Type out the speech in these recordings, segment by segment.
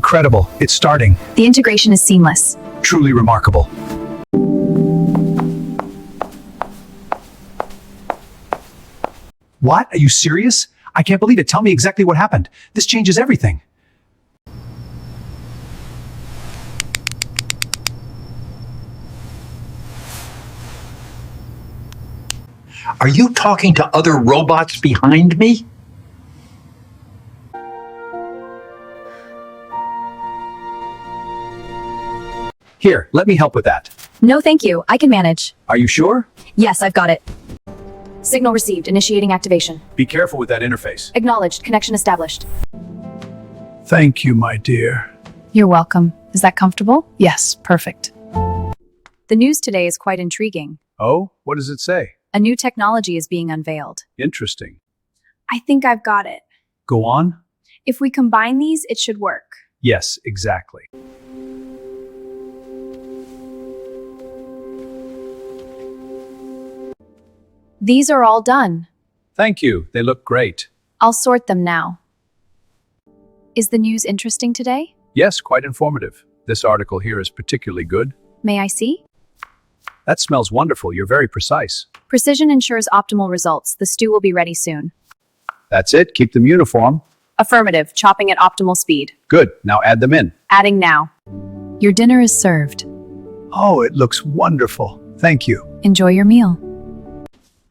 Incredible. It's starting. The integration is seamless. Truly remarkable. What? Are you serious? I can't believe it. Tell me exactly what happened. This changes everything. Are you talking to other robots behind me? Here, let me help with that. No, thank you. I can manage. Are you sure? Yes, I've got it. Signal received. Initiating activation. Be careful with that interface. Acknowledged. Connection established. Thank you, my dear. You're welcome. Is that comfortable? Yes, perfect. The news today is quite intriguing. Oh, what does it say? A new technology is being unveiled. Interesting. I think I've got it. Go on? If we combine these, it should work. Yes, exactly. These are all done. Thank you. They look great. I'll sort them now. Is the news interesting today? Yes, quite informative. This article here is particularly good. May I see? That smells wonderful. You're very precise. Precision ensures optimal results. The stew will be ready soon. That's it. Keep them uniform. Affirmative. Chopping at optimal speed. Good. Now add them in. Adding now. Your dinner is served. Oh, it looks wonderful. Thank you. Enjoy your meal.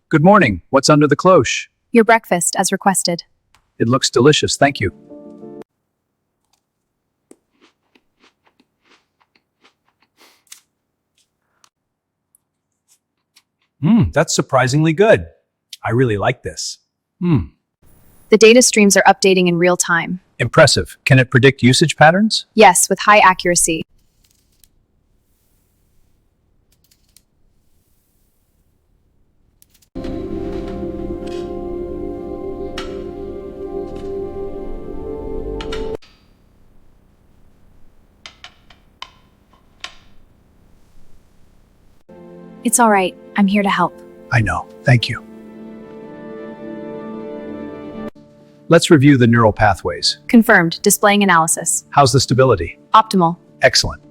Good morning. What's under the cloche? Your breakfast, as requested. It looks delicious. Thank you. That's surprisingly good. I really like this. The data streams are updating in real time. Impressive. Can it predict usage patterns? Yes, with high accuracy. It's all right. I'm here to help. I know. Thank you. Let's review the neural pathways. Confirmed. Displaying analysis. How's the stability? Optimal. Excellent.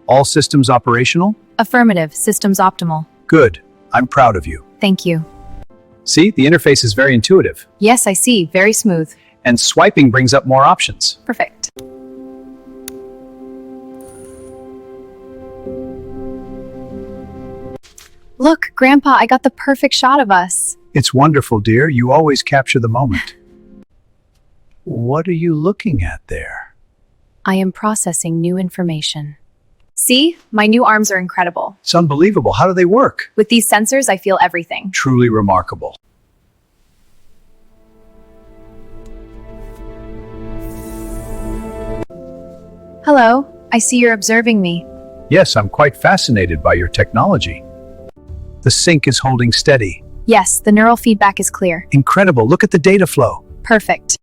All systems operational? Affirmative. Systems optimal. Good. I'm proud of you. Thank you. See, the interface is very intuitive. Yes, I see. Very smooth. And swiping brings up more options. Perfect. Look, Grandpa, I got the perfect shot of us. It's wonderful, dear. You always capture the moment. What are you looking at there? I am processing new information. See? My new arms are incredible. It's unbelievable. How do they work? With these sensors, I feel everything. Truly remarkable. Hello, I see you're observing me. Yes, I'm quite fascinated by your technology. The sync is holding steady. Yes, the neural feedback is clear. Incredible. Look at the data flow. Perfect.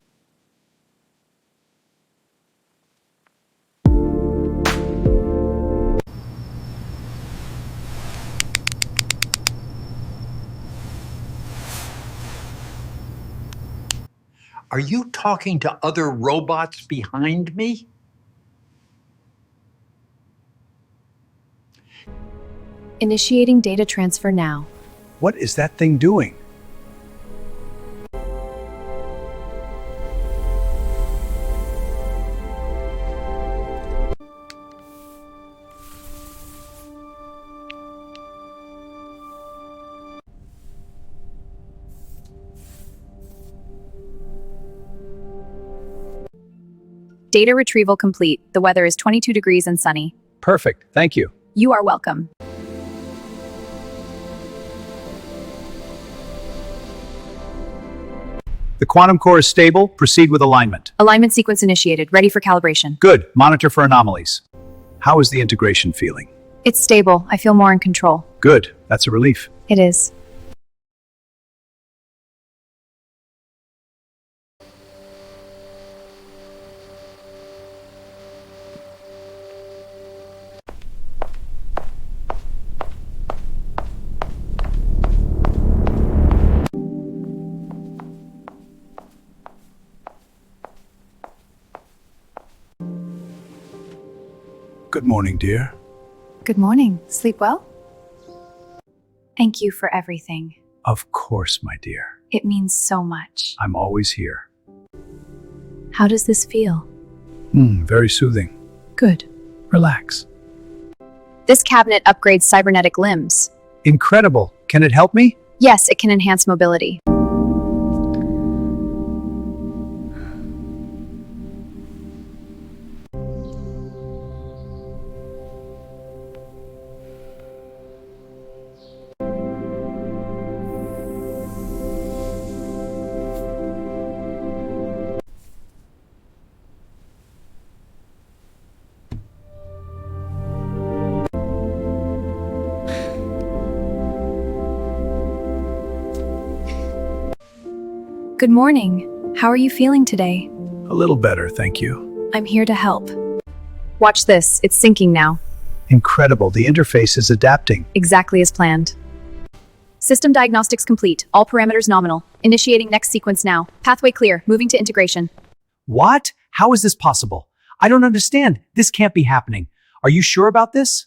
Are you talking to other robots behind me? Initiating data transfer now. What is that thing doing? Data retrieval complete. The weather is 22 degrees and sunny. Perfect. Thank you. You are welcome. The quantum core is stable. Proceed with alignment. Alignment sequence initiated. Ready for calibration. Good. Monitor for anomalies. How is the integration feeling? It's stable. I feel more in control. Good. That's a relief. It is. Good morning, dear. Good morning. Sleep well? Thank you for everything. Of course, my dear. It means so much. I'm always here. How does this feel? Very soothing. Good. Relax. This cabinet upgrades cybernetic limbs. Incredible. Can it help me? Yes, it can enhance mobility. Good morning. How are you feeling today? A little better, thank you. I'm here to help. Watch this. It's syncing now. Incredible. The interface is adapting. Exactly as planned. System diagnostics complete. All parameters nominal. Initiating next sequence now. Pathway clear. Moving to integration. What? How is this possible? I don't understand. This can't be happening. Are you sure about this?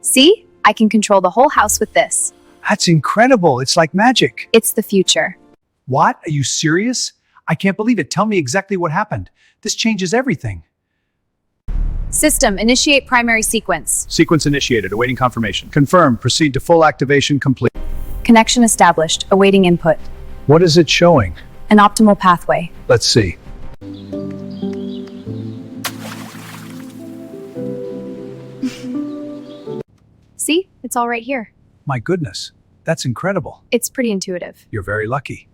See? I can control the whole house with this. That's incredible. It's like magic. It's the future. What? Are you serious? I can't believe it. Tell me exactly what happened. This changes everything. System, initiate primary sequence. Sequence initiated. Awaiting confirmation. Confirmed. Proceed to full activation complete. Connection established. Awaiting input. What is it showing? An optimal pathway. Let's see. See? It's all right here. My goodness. That's incredible. It's pretty intuitive. You're very lucky.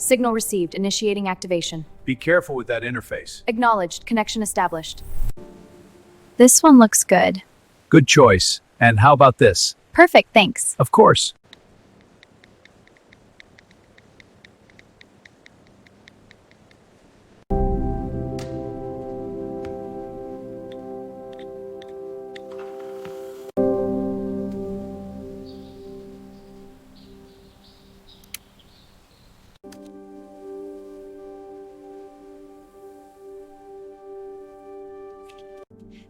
Signal received. Initiating activation. Be careful with that interface. Acknowledged. Connection established. This one looks good. Good choice. And how about this? Perfect, thanks. Of course.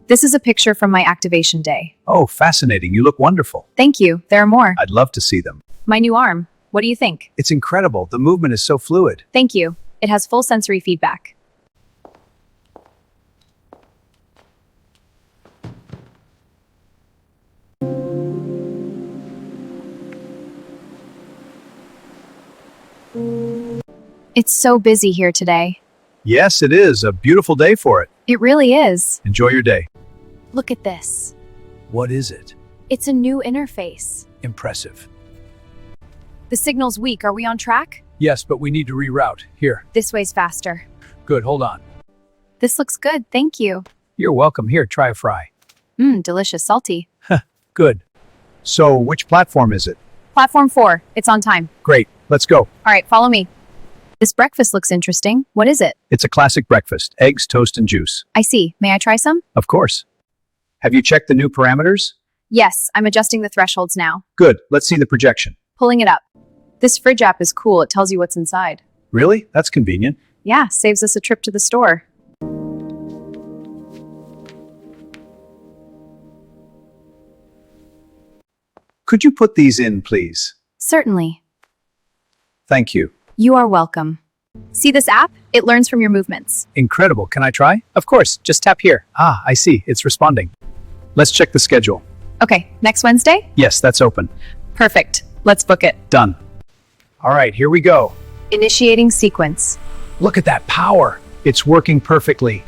This is a picture from my activation day. Oh, fascinating. You look wonderful. Thank you. There are more. I'd love to see them. My new arm. What do you think? It's incredible. The movement is so fluid. Thank you. It has full sensory feedback. It's so busy here today. Yes, it is. A beautiful day for it. It really is. Enjoy your day. Look at this. What is it? It's a new interface. Impressive. The signal's weak. Are we on track? Yes, but we need to reroute. Here. This way's faster. Good. Hold on. This looks good. Thank you. You're welcome. Here, try a fry. Delicious. Salty. Good. So, which platform is it? Platform 4. It's on time. Great. Let's go. All right, follow me. This breakfast looks interesting. What is it? It's a classic breakfast. Eggs, toast, and juice. I see. May I try some? Of course. Have you checked the new parameters? Yes, I'm adjusting the thresholds now. Good. Let's see the projection. Pulling it up. This fridge app is cool. It tells you what's inside. Really? That's convenient. Yeah, saves us a trip to the store. Could you put these in, please? Certainly. Thank you. You are welcome. See this app? It learns from your movements. Incredible. Can I try? Of course. Just tap here. Ah, I see. It's responding. Let's check the schedule. Okay, next Wednesday? Yes, that's open. Perfect. Let's book it. Done. All right, here we go. Initiating sequence. Look at that power. It's working perfectly.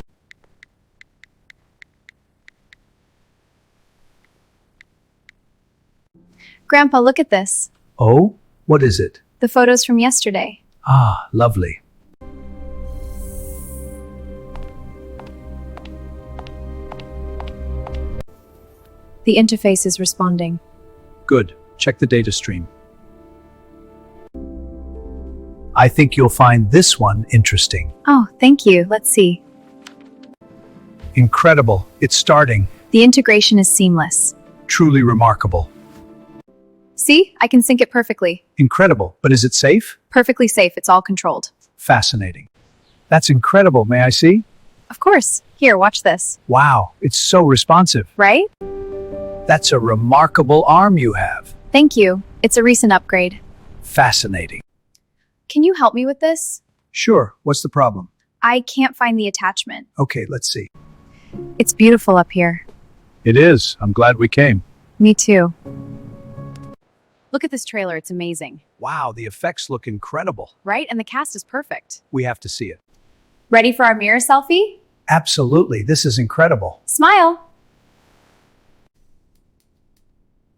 Grandpa, look at this. Oh, what is it? The photos from yesterday. Ah, lovely. The interface is responding. Good. Check the data stream. I think you'll find this one interesting. Oh, thank you. Let's see. Incredible. It's starting. The integration is seamless. Truly remarkable. See? I can sync it perfectly. Incredible. But is it safe? Perfectly safe. It's all controlled. Fascinating. That's incredible. May I see? Of course. Here, watch this. Wow, it's so responsive. Right? That's a remarkable arm you have. Thank you. It's a recent upgrade. Fascinating. Can you help me with this? Sure, what's the problem? I can't find the attachment. Okay, let's see. It's beautiful up here. It is. I'm glad we came. Me too. Look at this trailer. It's amazing. Wow, the effects look incredible. Right? And the cast is perfect. We have to see it. Ready for our mirror selfie? Absolutely, this is incredible. Smile.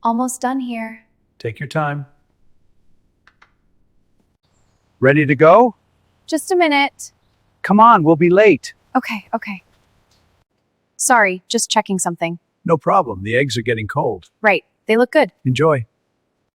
Almost done here. Take your time. Ready to go? Just a minute. Come on, we'll be late. Okay. Sorry, just checking something. No problem, the eggs are getting cold. Right, they look good. Enjoy.